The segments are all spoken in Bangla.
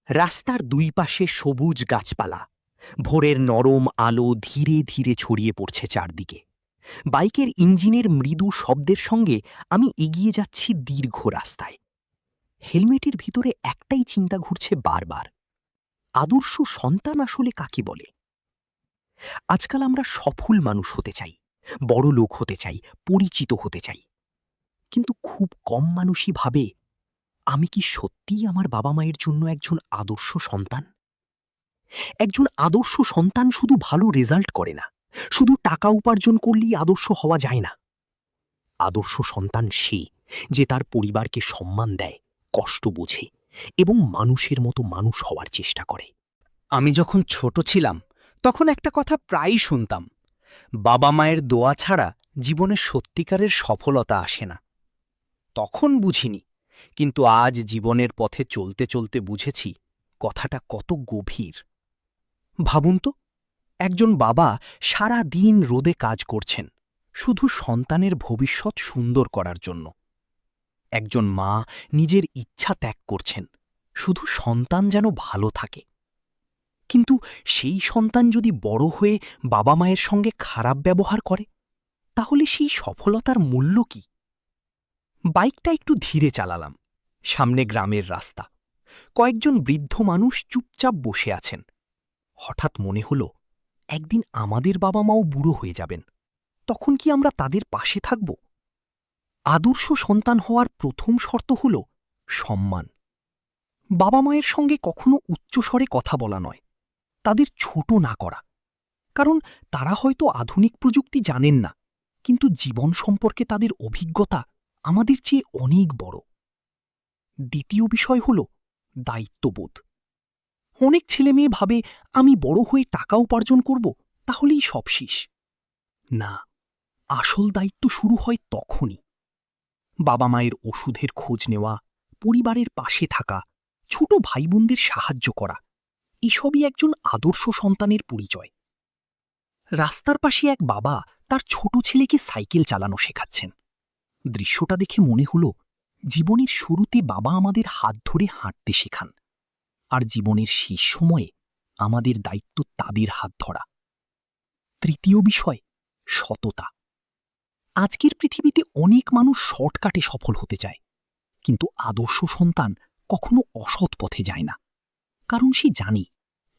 রাস্তার দুই পাশে সবুজ গাছপালা, ভোরের নরম আলো ধীরে ধীরে ছড়িয়ে পড়ছে চারদিকে। বাইকের ইঞ্জিনের মৃদু শব্দের সঙ্গে আমি এগিয়ে যাচ্ছি দীর্ঘ রাস্তায়। হেলমেটের ভিতরে একটাই চিন্তা ঘুরছে বারবার, আদর্শ সন্তান আসলে কাকে বলে? আজকাল আমরা সফল মানুষ হতে চাই, বড় লোক হতে চাই, পরিচিত হতে চাই, কিন্তু খুব কম মানুষই ভাবে, আমি কি সত্যিই আমার বাবা মায়ের জন্য একজন আদর্শ সন্তান? একজন আদর্শ সন্তান শুধু ভালো রেজাল্ট করে না, শুধু টাকা উপার্জন করলেই আদর্শ হওয়া যায় না। আদর্শ সন্তান সে যে তার পরিবারকে সম্মান দেয়, কষ্ট বোঝে এবং মানুষের মতো মানুষ হওয়ার চেষ্টা করে। আমি যখন ছোট ছিলাম তখন একটা কথা প্রায়ই শুনতাম, বাবা মায়ের দোয়া ছাড়া জীবনে সত্যিকারের সফলতা আসে না। তখন বুঝিনি, কিন্তু আজ জীবনের পথে চলতে চলতে বুঝেছি কথাটা কত গভীর। ভাবুন তো, একজন বাবা সারা দিন রোদে কাজ করছেন শুধু সন্তানের ভবিষ্যৎ সুন্দর করার জন্য। একজন মা নিজের ইচ্ছা ত্যাগ করছেন শুধু সন্তান যেন ভালো থাকে। কিন্তু সেই সন্তান যদি বড় হয়ে বাবা মায়ের সঙ্গে খারাপ ব্যবহার করে, তাহলে সেই সফলতার মূল্য কি? বাইকটা একটু ধীরে চালালাম। সামনে গ্রামের রাস্তা, কয়েকজন বৃদ্ধ মানুষ চুপচাপ বসে আছেন। হঠাৎ মনে হল, একদিন আমাদের বাবা মাও বুড়ো হয়ে যাবেন, তখন কি আমরা তাদের পাশে থাকব? আদর্শ সন্তান হওয়ার প্রথম শর্ত হল সম্মান। বাবা মায়ের সঙ্গে কখনো উচ্চস্বরে কথা বলা নয়, তাদের ছোট না করা, কারণ তারা হয়তো আধুনিক প্রযুক্তি জানেন না, কিন্তু জীবন সম্পর্কে তাদের অভিজ্ঞতা আমাদের চেয়ে অনেক বড়। দ্বিতীয় বিষয় হল দায়িত্ববোধ। অনেক ছেলেমেয়ে ভাবে, আমি বড় হয়ে টাকা উপার্জন করব, তাহলেই সব শেষ। না, আসল দায়িত্ব শুরু হয় তখনই। বাবা মায়ের ওষুধের খোঁজ নেওয়া, পরিবারের পাশে থাকা, ছোট ভাই বোনদের সাহায্য করা, এসবই একজন আদর্শ সন্তানের পরিচয়। রাস্তার পাশে এক বাবা তার ছোট ছেলেকে সাইকেল চালানো শেখাচ্ছেন। দৃশ্যটা দেখে মনে হল, জীবনের শুরুতে বাবা আমাদের হাত ধরে হাঁটতে শেখান, আর জীবনের শেষ সময়ে আমাদের দায়িত্ব তাদের হাত ধরা। তৃতীয় বিষয়, সততা। আজকের পৃথিবীতে অনেক মানুষ শর্টকাটে সফল হতে চায়, কিন্তু আদর্শ সন্তান কখনো অসৎ পথে যায় না, কারণ সে জানে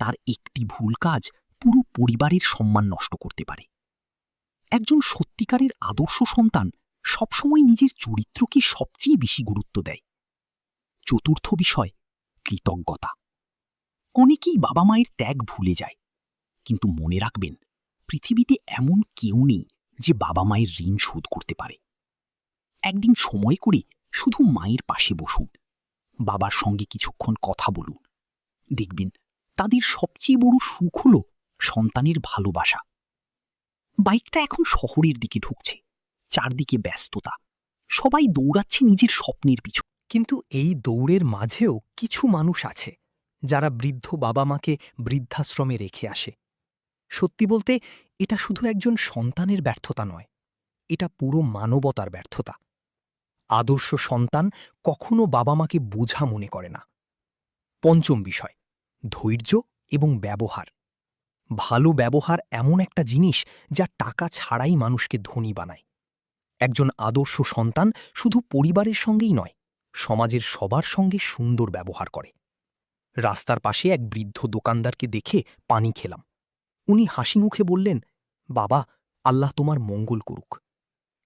তার একটি ভুল কাজ পুরো পরিবারের সম্মান নষ্ট করতে পারে। একজন সত্যিকারের আদর্শ সন্তান সবসময় নিজের চরিত্রকে সবচেয়ে বেশি গুরুত্ব দেয়। চতুর্থ বিষয়, কৃতজ্ঞতা। অনেকেই বাবা মায়ের ত্যাগ ভুলে যায়, কিন্তু মনে রাখবেন, পৃথিবীতে এমন কেউ নেই যে বাবা মায়ের ঋণ শোধ করতে পারে। একদিন সময় করে শুধু মায়ের পাশে বসুন, বাবার সঙ্গে কিছুক্ষণ কথা বলুন, দেখবেন তাদের সবচেয়ে বড় সুখ হল সন্তানের ভালোবাসা। বাইকটা এখন শহরের দিকে ঢুকছে, চারদিকে ব্যস্ততা, সবাই দৌড়াচ্ছে নিজের স্বপ্নের পিছু। কিন্তু এই দৌড়ের মাঝেও কিছু মানুষ আছে যারা বৃদ্ধ বাবা মাকে বৃদ্ধাশ্রমে রেখে আসে। সত্যি বলতে, এটা শুধু একজন সন্তানের ব্যর্থতা নয়, এটা পুরো মানবতার ব্যর্থতা। আদর্শ সন্তান কখনো বাবা মাকে বোঝা মনে করে না। পঞ্চম বিষয়, ধৈর্য এবং ব্যবহার। ভালো ব্যবহার এমন একটা জিনিস যা টাকা ছাড়াই মানুষকে ধনী বানায়। একজন আদর্শ সন্তান শুধু পরিবারের সঙ্গেই নয়, সমাজের সবার সঙ্গে সুন্দর ব্যবহার করে। রাস্তার পাশে এক বৃদ্ধ দোকানদারকে দেখে পানি খেলাম। উনি হাসি মুখে বললেন, বাবা, আল্লাহ তোমার মঙ্গল করুক।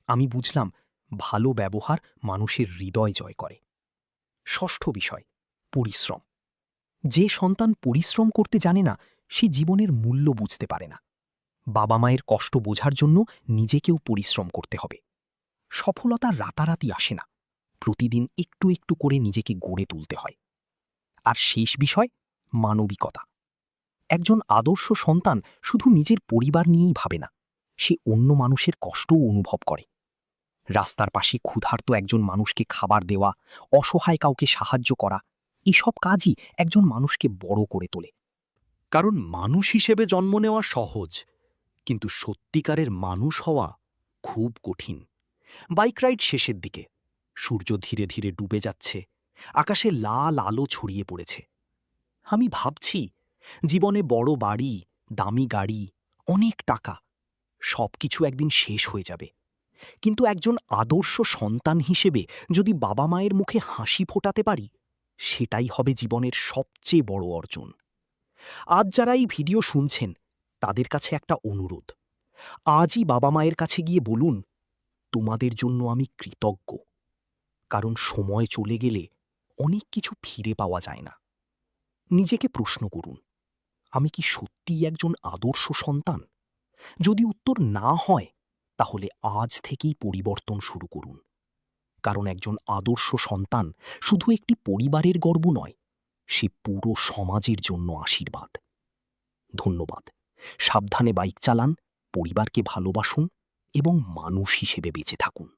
আমি বুঝলাম, ভালো ব্যবহার মানুষের হৃদয় জয় করে। ষষ্ঠ বিষয়, পরিশ্রম। যে সন্তান পরিশ্রম করতে জানে না, সে জীবনের মূল্য বুঝতে পারে না। বাবা মায়ের কষ্ট বোঝার জন্য নিজেকেও পরিশ্রম করতে হবে। সফলতা রাতারাতি আসে না, প্রতিদিন একটু একটু করে নিজেকে গড়ে তুলতে হয়। আর শেষ বিষয়, মানবিকতা। একজন আদর্শ সন্তান শুধু নিজের পরিবার নিয়েই ভাবে না, সে অন্য মানুষের কষ্টও অনুভব করে। রাস্তার পাশে ক্ষুধার্ত একজন মানুষকে খাবার দেওয়া, অসহায় কাউকে সাহায্য করা, এসব কাজই একজন মানুষকে বড় করে তোলে। কারণ মানুষ হিসেবে জন্ম নেওয়া সহজ, কিন্তু সত্যিকারের মানুষ হওয়া খুব কঠিন। বাইক রাইড শেষের দিকে, সূর্য ধীরে ধীরে ডুবে যাচ্ছে, আকাশে লাল আলো ছড়িয়ে পড়েছে। আমি ভাবছি, জীবনে বড় বাড়ি, দামি গাড়ি, অনেক টাকা সব কিছু একদিন শেষ হয়ে যাবে, কিন্তু একজন আদর্শ সন্তান হিসেবে যদি বাবা মায়ের মুখে হাসি ফোটাতে পারি, সেটাই হবে জীবনের সবচেয়ে বড় অর্জন। আজ যারা এই ভিডিও শুনছেন, তাদের কাছে একটা অনুরোধ। আজই বাবা মায়ের কাছে গিয়ে বলুন, তোমাদের জন্য আমি কৃতজ্ঞ। কারণ সময় চলে গেলে অনেক কিছু ফিরে পাওয়া যায় না। নিজেকে প্রশ্ন করুন, আমি কি সত্যিই একজন আদর্শ সন্তান? যদি উত্তর না হয়, তাহলে আজ থেকেই পরিবর্তন শুরু করুন। কারণ একজন আদর্শ সন্তান শুধু একটি পরিবারের গর্ব নয়, সে পুরো সমাজের জন্য আশীর্বাদ। ধন্যবাদ। সাবধানে বাইক চালান, পরিবারকে ভালোবাসুন এবং মানুষ হিসেবে বেঁচে থাকুন।